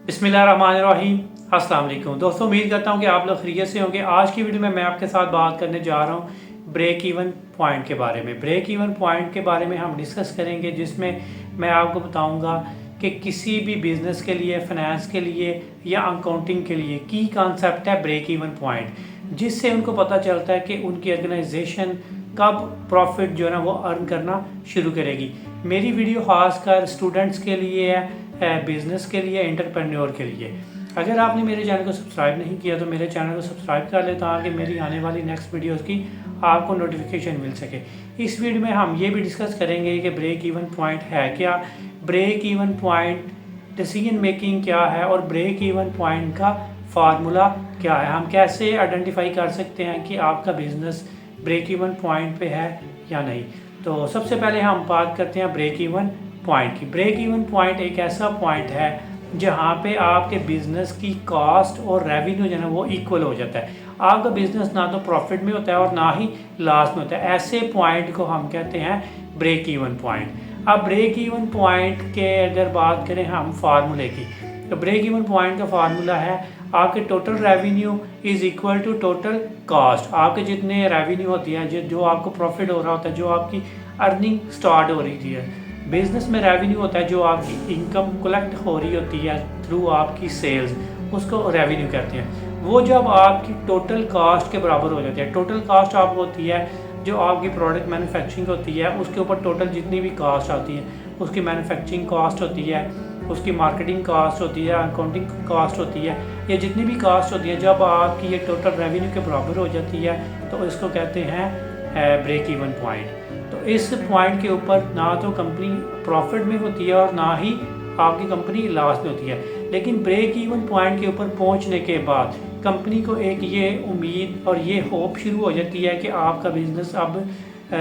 बिस्मिल्लाहिर्रहमानिर्रहीम। अस्सलाम वालेकुम दोस्तों, उम्मीद करता हूँ कि आप लोग खैरियत से होंगे। आज की वीडियो में मैं आपके साथ बात करने जा रहा हूँ ब्रेक इवन पॉइंट के बारे में। ब्रेक इवन पॉइंट के बारे में हम डिस्कस करेंगे, जिसमें मैं आपको बताऊँगा कि किसी भी बिज़नेस के लिए, फाइनेंस के लिए या अकाउंटिंग के लिए की कॉन्सेप्ट है ब्रेक इवन पॉइंट, जिससे उनको पता चलता है कि उनकी ऑर्गेनाइजेशन कब प्रॉफिट जो है ना वो अर्न करना शुरू करेगी। मेरी वीडियो खासकर स्टूडेंट्स के लिए है, बिज़नेस के लिए, एंटरप्रेन्योर के लिए। अगर आपने मेरे चैनल को सब्सक्राइब नहीं किया तो मेरे चैनल को सब्सक्राइब कर लें, ताकि मेरी आने वाली नेक्स्ट वीडियोस की आपको नोटिफिकेशन मिल सके। इस वीडियो में हम ये भी डिस्कस करेंगे कि ब्रेक इवन पॉइंट है क्या, break even point decision making क्या है और ब्रेक इवन पॉइंट का फार्मूला क्या है। हम कैसे आइडेंटिफाई कर सकते हैं कि आपका बिजनेस ब्रेक इवन पॉइंट पे है या नहीं। तो सबसे पहले हम बात करते हैं ब्रेक इवन पॉइंट की। ब्रेक इवन पॉइंट एक ऐसा पॉइंट है जहाँ पे आपके बिजनेस की कॉस्ट और रेवेन्यू जो है ना वो इक्वल हो जाता है। आपका बिजनेस ना तो प्रॉफिट में होता है और ना ही लॉस में होता है। ऐसे पॉइंट को हम कहते हैं ब्रेक इवन पॉइंट। अब ब्रेक इवन पॉइंट के अगर बात करें हम फार्मूले की, तो ब्रेक इवन पॉइंट का फार्मूला है आपके total revenue is equal to total cost. आपके जितने रेवेन्यू होती है, जो आपको प्रॉफिट हो रहा होता है, जो आपकी अर्निंग स्टार्ट हो रही है। बिजनेस में रेवेन्यू होता है जो आपकी इनकम कलेक्ट हो रही होती है थ्रू आपकी सेल्स, उसको रेवेन्यू कहते हैं। वो जब आपकी टोटल कॉस्ट के बराबर हो जाती है, टोटल कॉस्ट आप होती है जो आपकी प्रोडक्ट मैन्युफैक्चरिंग होती है, उसके ऊपर टोटल जितनी भी कास्ट आती है, उसकी मैन्युफैक्चरिंग कॉस्ट होती है, उसकी मार्केटिंग कॉस्ट होती है, अकाउंटिंग कॉस्ट होती है, ये जितनी भी कास्ट होती है, जब आपकी ये टोटल रेवेन्यू के बराबर हो जाती है तो इसको कहते हैं ब्रेक इवन पॉइंट। तो इस पॉइंट के ऊपर ना तो कंपनी प्रॉफिट में होती है और ना ही आपकी कंपनी लॉस में होती है। लेकिन ब्रेक इवन पॉइंट के ऊपर पहुंचने के बाद कंपनी को एक ये उम्मीद और ये होप शुरू हो जाती है कि आपका बिजनेस अब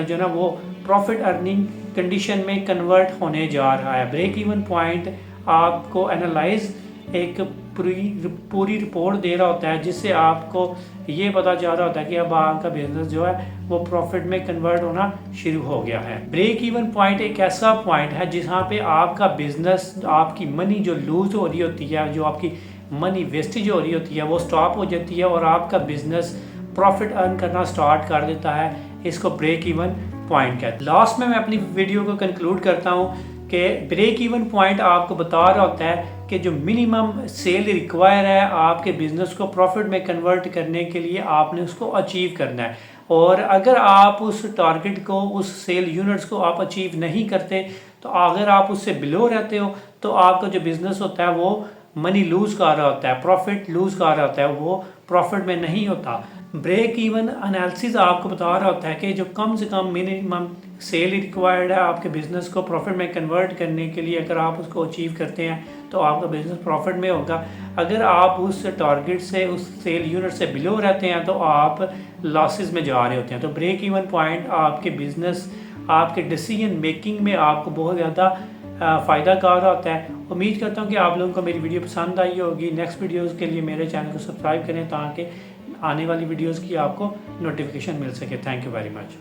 जो ना वो प्रॉफिट अर्निंग कंडीशन में कन्वर्ट होने जा रहा है। ब्रेक इवन पॉइंट आपको एनालाइज एक पूरी रिपोर्ट दे रहा होता है, जिससे आपको ये पता चल रहा होता है कि अब आपका बिजनेस जो है वो प्रॉफिट में कन्वर्ट होना शुरू हो गया है। ब्रेक इवन पॉइंट एक ऐसा पॉइंट है जहाँ पे आपका बिजनेस, आपकी मनी जो लूज हो रही होती है, जो आपकी मनी वेस्टेज हो रही होती है, वो स्टॉप हो जाती है और आपका बिजनेस प्रॉफिट अर्न करना स्टार्ट कर देता है। इसको ब्रेक इवन पॉइंट कहते हैं। लास्ट में मैं अपनी वीडियो को कंक्लूड करता हूँ कि ब्रेक इवन पॉइंट आपको बता रहा होता है कि जो मिनिमम सेल रिक्वायर है आपके बिजनेस को प्रॉफिट में कन्वर्ट करने के लिए, आपने उसको अचीव करना है। और अगर आप उस टारगेट को, उस सेल यूनिट्स को आप अचीव नहीं करते, तो अगर आप उससे बिलो रहते हो तो आपका जो बिजनेस होता है वो मनी लूज कर रहा होता है, प्रॉफिट लूज कर रहा होता है, वो प्रॉफिट में नहीं होता। ब्रेक इवन एनालिसिस आपको बता रहा होता है कि जो कम से कम मिनिमम सेल रिक्वायर्ड है आपके बिजनेस को प्रॉफिट में कन्वर्ट करने के लिए, अगर आप उसको अचीव करते हैं तो आपका बिजनेस प्रॉफिट में होगा। अगर आप उस टारगेट से, उस सेल यूनिट से बिलो रहते हैं तो आप लॉसेस में जा रहे होते हैं। तो ब्रेक इवन पॉइंट आपके बिजनेस, आपके डिसीजन मेकिंग में आपको बहुत ज़्यादा फ़ायदा कर रहा होता है। उम्मीद करता हूँ कि आप लोगों को मेरी वीडियो पसंद आई होगी। नेक्स्ट वीडियोज़ के लिए मेरे चैनल को सब्सक्राइब करें, ताकि आने वाली वीडियोज़ की आपको नोटिफिकेशन मिल सके। Thank you very much.